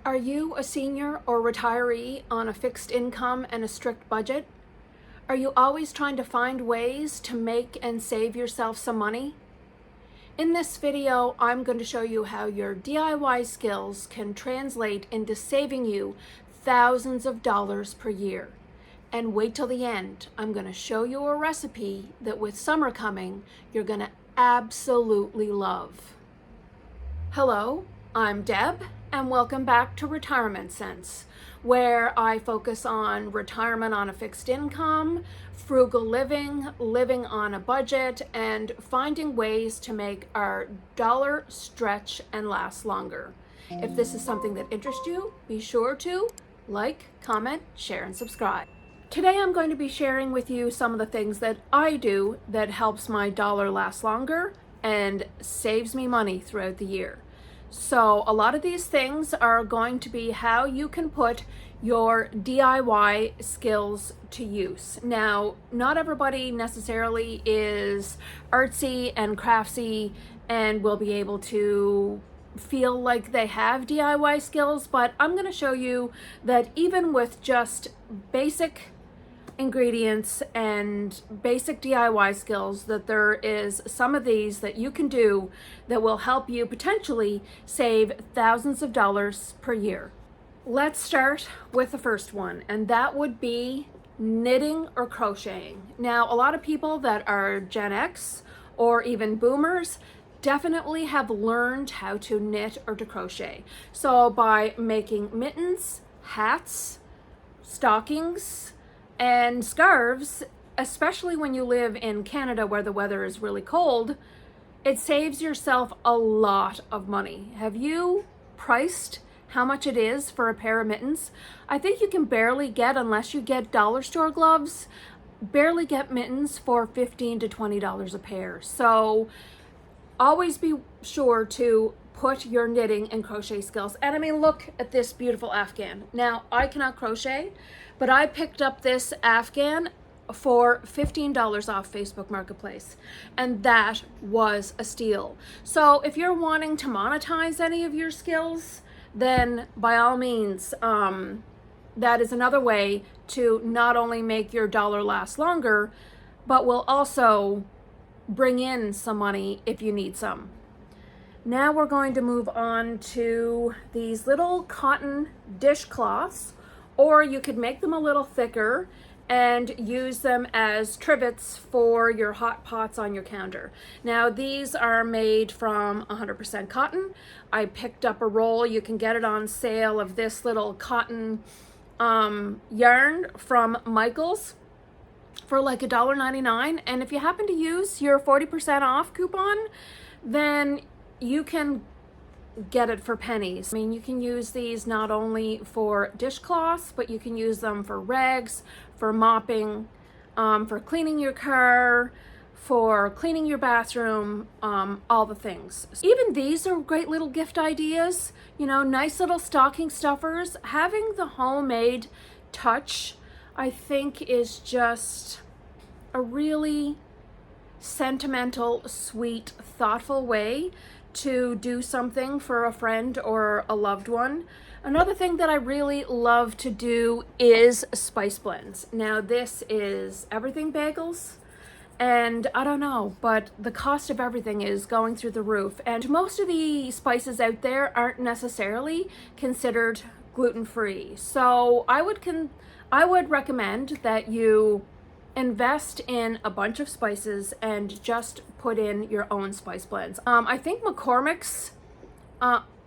Are you a senior or retiree on a fixed income and a strict budget? Are you always trying to find ways to make and save yourself some money? In this video, I'm going to show you how your DIY skills can translate into saving you thousands of dollars per year. And wait till the end. I'm going to show you a recipe that with summer coming, you're going to absolutely love. Hello, I'm Deb, and welcome back to Retirement Sense, where I focus on retirement on a fixed income, frugal living, living on a budget, and finding ways to make our dollar stretch and last longer. If this is something that interests you, be sure to like, comment, share, and subscribe. Today I'm going to be sharing with you some of the things that I do that helps my dollar last longer and saves me money throughout the year. So a lot of these things are going to be how you can put your DIY skills to use. Now, not everybody necessarily is artsy and craftsy and will be able to feel like they have DIY skills, but I'm going to show you that even with just basic ingredients and basic DIY skills, that there is some of these that you can do that will help you potentially save thousands of dollars per year. Let's start with the first one, and that would be knitting or crocheting. Now, a lot of people that are Gen X or even boomers definitely have learned how to knit or to crochet. So by making mittens, hats, stockings, and scarves, especially when you live in Canada where the weather is really cold, it saves yourself a lot of money. Have you priced how much it is for a pair of mittens? I think you can barely get, unless you get dollar store gloves, barely get mittens for $15 to $20 a pair. So always be sure to put your knitting and crochet skills. And I mean, look at this beautiful Afghan. Now, I cannot crochet, but I picked up this Afghan for $15 off Facebook Marketplace, and that was a steal. So if you're wanting to monetize any of your skills, then by all means, that is another way to not only make your dollar last longer, but will also bring in some money if you need some. Now we're going to move on to these little cotton dishcloths, or you could make them a little thicker and use them as trivets for your hot pots on your counter. Now these are made from 100% cotton. I picked up a roll, you can get it on sale, of this little cotton yarn from Michael's for like $1.99. And if you happen to use your 40% off coupon, then you can get it for pennies. I mean, you can use these not only for dishcloths, but you can use them for rags, for mopping, for cleaning your car, for cleaning your bathroom, all the things. Even these are great little gift ideas, you know, nice little stocking stuffers. Having the homemade touch, I think, is just a really sentimental, sweet, thoughtful way to do something for a friend or a loved one. Another thing that I really love to do is spice blends. Now this is everything bagels, and I don't know, but the cost of everything is going through the roof, and most of the spices out there aren't necessarily considered gluten-free. So I would recommend that you invest in a bunch of spices and just put in your own spice blends. I think McCormick's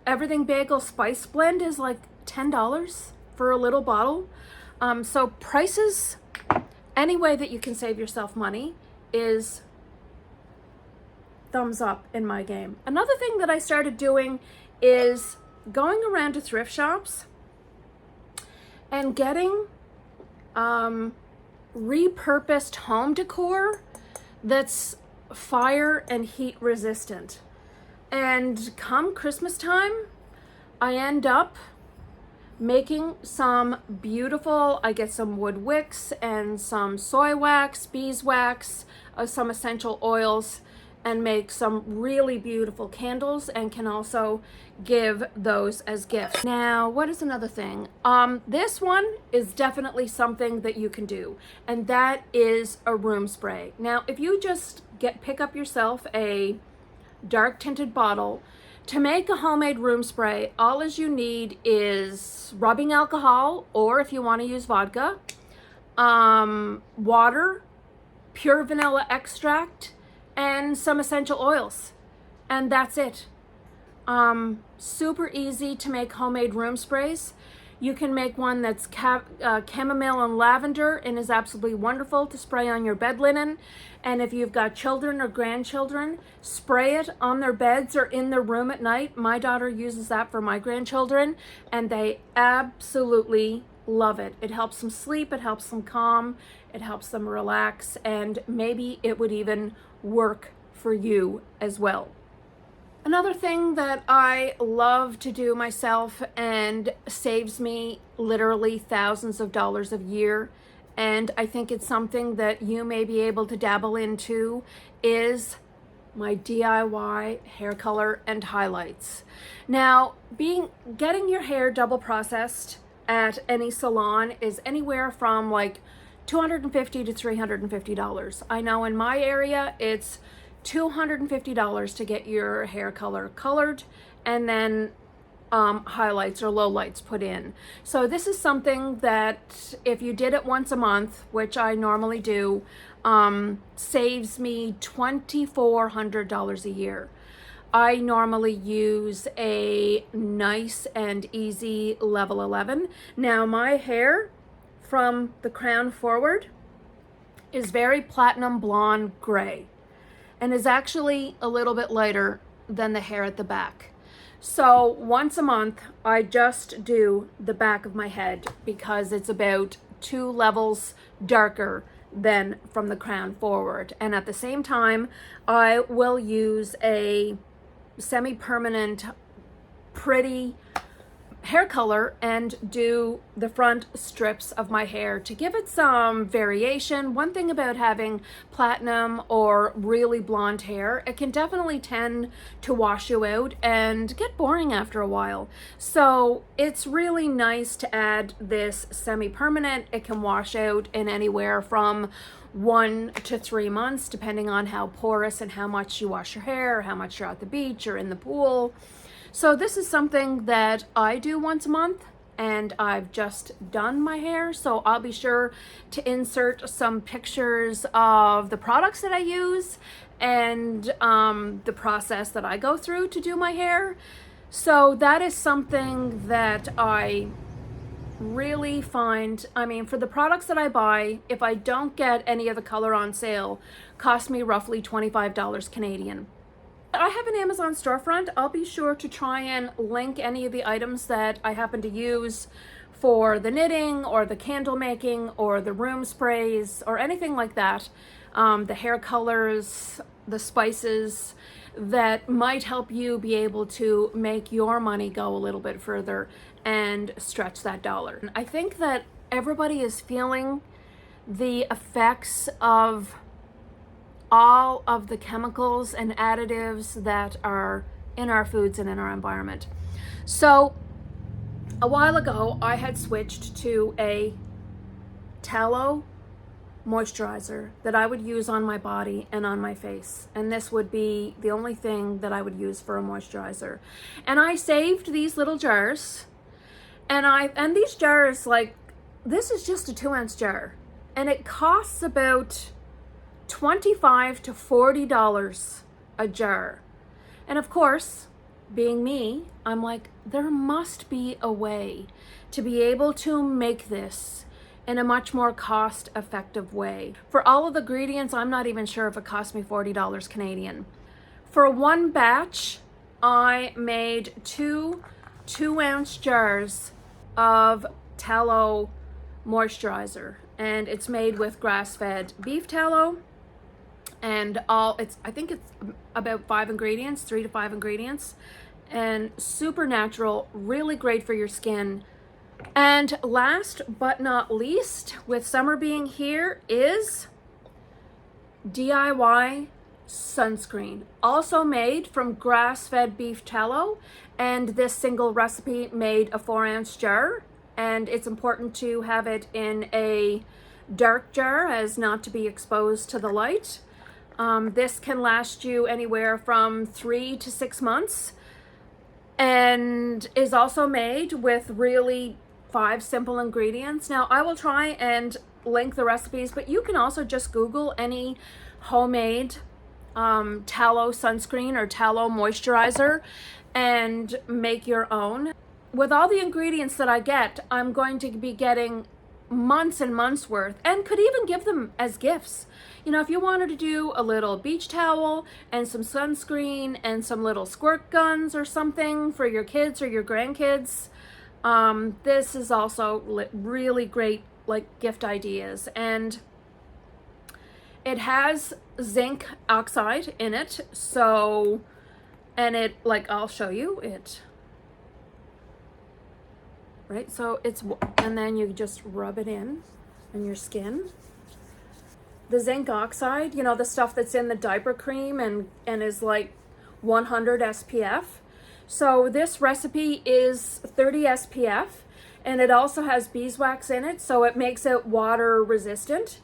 everything bagel spice blend is like $10 for a little bottle. So prices, any way that you can save yourself money, is thumbs up in my game. Another thing that I started doing is going around to thrift shops and getting repurposed home decor that's fire and heat resistant. And come Christmas time, I end up making some beautiful, I get some wood wicks and some soy wax, beeswax, some essential oils, and make some really beautiful candles, and can also give those as gifts. Now, what is another thing? This one is definitely something that you can do, and that is a room spray. Now, if you just pick up yourself a dark tinted bottle, to make a homemade room spray, all as you need is rubbing alcohol, or if you want to use vodka, water, pure vanilla extract, and some essential oils, and that's it. Super easy to make homemade room sprays. You can make one that's chamomile and lavender, and is absolutely wonderful to spray on your bed linen. And if you've got children or grandchildren, spray it on their beds or in their room at night. My daughter uses that for my grandchildren, and they absolutely love it. It helps them sleep, it helps them calm, it helps them relax, and maybe it would even work for you as well. Another thing that I love to do myself and saves me literally thousands of dollars a year, and I think it's something that you may be able to dabble into, is my DIY hair color and highlights. Now, getting your hair double processed at any salon is anywhere from like $250 to $350. I know in my area it's $250 to get your hair color colored, and then highlights or lowlights put in. So this is something that if you did it once a month, which I normally do, saves me $2,400 a year. I normally use a nice and easy level 11. Now my hair from the crown forward is very platinum blonde gray, and is actually a little bit lighter than the hair at the back. So once a month, I just do the back of my head because it's about 2 levels darker than from the crown forward. And at the same time, I will use a semi-permanent, pretty hair color and do the front strips of my hair to give it some variation. One thing about having platinum or really blonde hair, it can definitely tend to wash you out and get boring after a while. So it's really nice to add this semi-permanent. It can wash out in anywhere from 1 to 3 months, depending on how porous and how much you wash your hair, or how much you're at the beach or in the pool. So this is something that I do once a month, and I've just done my hair. So I'll be sure to insert some pictures of the products that I use and the process that I go through to do my hair. So that is something that I really find, I mean, for the products that I buy, if I don't get any of the color on sale, cost me roughly $25 Canadian. I have an Amazon storefront. I'll be sure to try and link any of the items that I happen to use for the knitting or the candle making or the room sprays or anything like that. The hair colors, the spices that might help you be able to make your money go a little bit further and stretch that dollar. I think that everybody is feeling the effects of all of the chemicals and additives that are in our foods and in our environment. So a while ago, I had switched to a tallow moisturizer that I would use on my body and on my face. And this would be the only thing that I would use for a moisturizer. And I saved these little jars, and these jars, like, this is just a 2-ounce jar, and it costs about $25 to $40 a jar. And of course, being me, I'm like, there must be a way to be able to make this in a much more cost-effective way. For all of the ingredients, I'm not even sure if it cost me $40 Canadian. For one batch, I made 2 2-ounce jars of tallow moisturizer, and it's made with grass-fed beef tallow. And I think it's about 5 ingredients, 3 to 5 ingredients, and super natural, really great for your skin. And last but not least, with summer being here, is DIY sunscreen, also made from grass-fed beef tallow, and this single recipe made a 4-ounce jar, and it's important to have it in a dark jar as not to be exposed to the light. This can last you anywhere from 3 to 6 months, and is also made with really 5 simple ingredients. Now I will try and link the recipes, but you can also just Google any homemade tallow sunscreen or tallow moisturizer and make your own. With all the ingredients that I get, I'm going to be getting months and months worth, and could even give them as gifts. You know, if you wanted to do a little beach towel and some sunscreen and some little squirt guns or something for your kids or your grandkids, this is also really great like gift ideas. And it has zinc oxide in it, so, and it, like, I'll show you it. Right, so it's, and then you just rub it in on your skin. The zinc oxide, you know, the stuff that's in the diaper cream and is like 100 SPF. So this recipe is 30 SPF, and it also has beeswax in it, so it makes it water resistant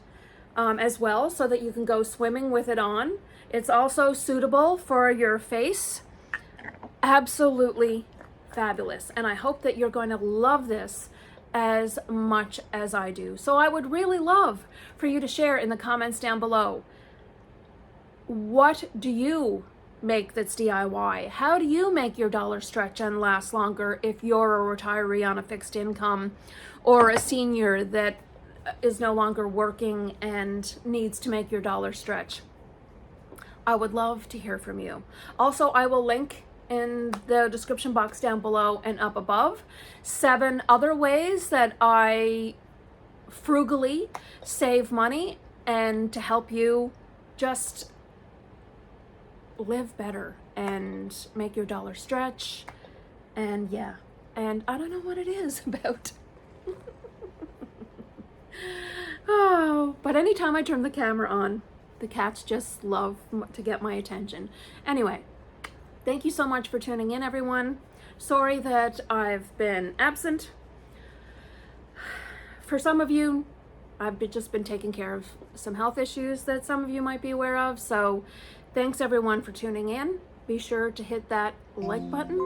as well, so that you can go swimming with it on. It's also suitable for your face. Absolutely fabulous, and I hope that you're going to love this as much as I do. So I would really love for you to share in the comments down below, what do you make that's DIY? How do you make your dollar stretch and last longer if you're a retiree on a fixed income or a senior that is no longer working and needs to make your dollar stretch? I would love to hear from you. Also, I will link in the description box down below and up above 7 other ways that I frugally save money and to help you just live better and make your dollar stretch. And yeah, and I don't know what it is about. Oh, but anytime I turn the camera on, the cats just love to get my attention. Anyway, thank you so much for tuning in, everyone. Sorry that I've been absent. For some of you, I've just been taking care of some health issues that some of you might be aware of. So thanks everyone for tuning in. Be sure to hit that like button.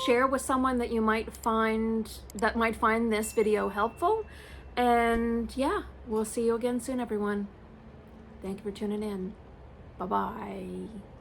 Share with someone that you might find this video helpful. And yeah, we'll see you again soon, everyone. Thank you for tuning in. Bye-bye.